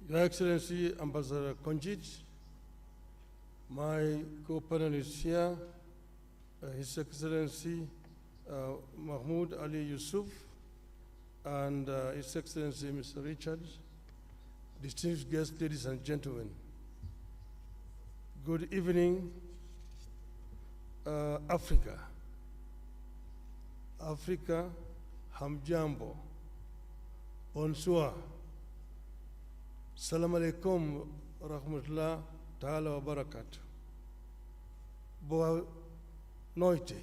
Your Excellency, Ambassador Konjit, my co-panelists here, His Excellency Mahmoud Ali Yusuf, and His Excellency Mr. Richard, distinguished guests, ladies and gentlemen. Good evening, Africa. Africa, hamjambo, bonsoir. Salam alaikum rahmatullah ta'ala wa barakatuh. Boa noite.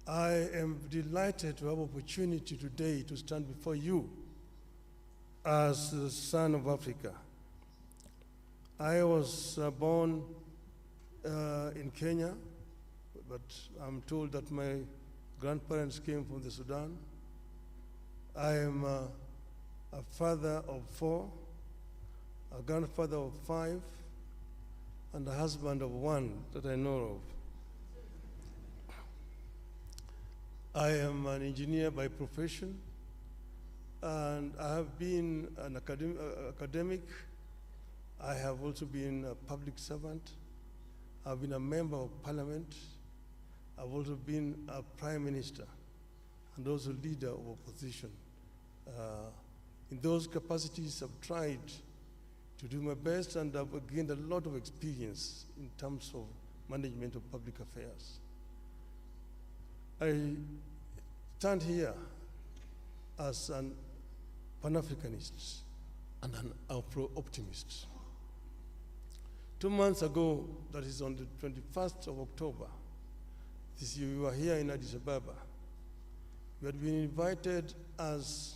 I am delighted to have opportunity today to stand before you as the son of Africa. I was born in Kenya, but I'm told that my grandparents came from the Sudan. I am a father of 4, a grandfather of 5, and a husband of 1 that I know of. I am an engineer by profession, and I have been an academic. I have also been a public servant. I've been a member of parliament. I've also been a prime minister and also leader of opposition. In those capacities, I've tried to do my best, and I've gained a lot of experience in terms of management of public affairs. I stand here as an Pan-Africanist and an Afro-optimist. 2 months ago, that is on the 21st of October, this year we were here in Addis Ababa. We had been invited as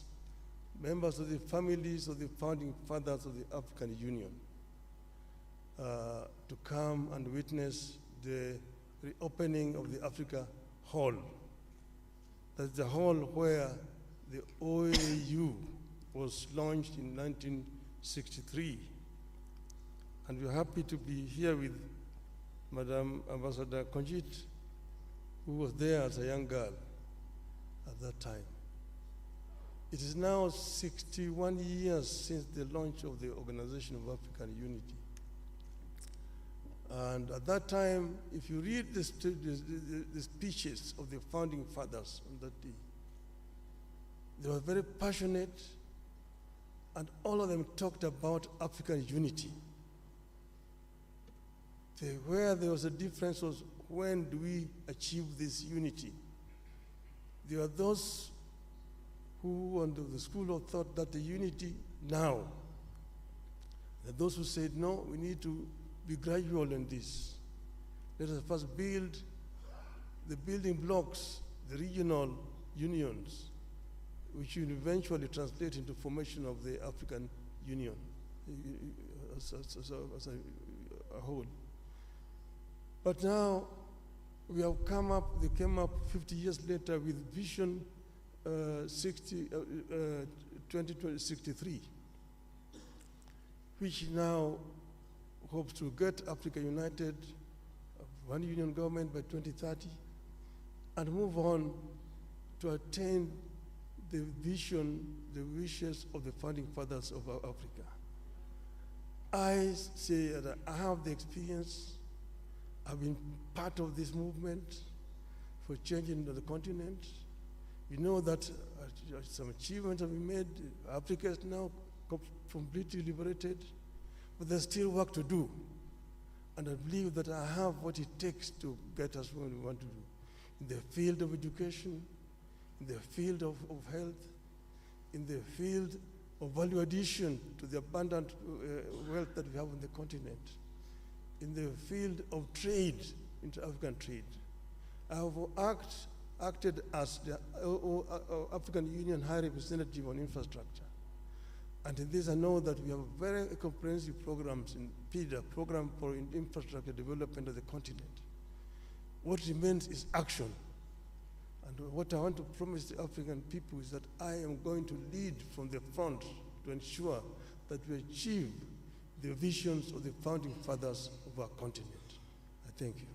members of the families of the founding fathers of the African Union to come and witness the reopening of the Africa Hall. That's the hall where the OAU was launched in 1963. And we're happy to be here with Madam Ambassador Konjit, who was there as a young girl at that time. It is now 61 years since the launch of the Organization of African Unity. And at that time, if you read the speeches of the founding fathers on that day, they were very passionate, and all of them talked about African unity. Where there was a difference was, when do we achieve this unity? There are those who, under the school of thought, that the unity now. There are those who said, no, we need to be gradual in this. Let us first build the building blocks, the regional unions, which will eventually translate into formation of the African Union as a whole. But now we have they came up 50 years later with Vision 2063, which now hopes to get Africa united, one union government by 2030, and move on to attain the vision, the wishes of the founding fathers of Africa. I say that I have the experience. I've been part of this movement for changing the continent. We know that some achievements have been made. Africa is now completely liberated, but there's still work to do. And I believe that I have what it takes to get us where we want to do. In the field of education, in the field of health, in the field of value addition to the abundant wealth that we have on the continent, in the field of trade, inter-African trade. I have acted as the African Union High Representative on Infrastructure. And in this I know that we have very comprehensive programs in PIDA, Program for Infrastructure Development of the Continent. What remains is action. And what I want to promise the African people is that I am going to lead from the front to ensure that we achieve the visions of the founding fathers of our continent. I thank you.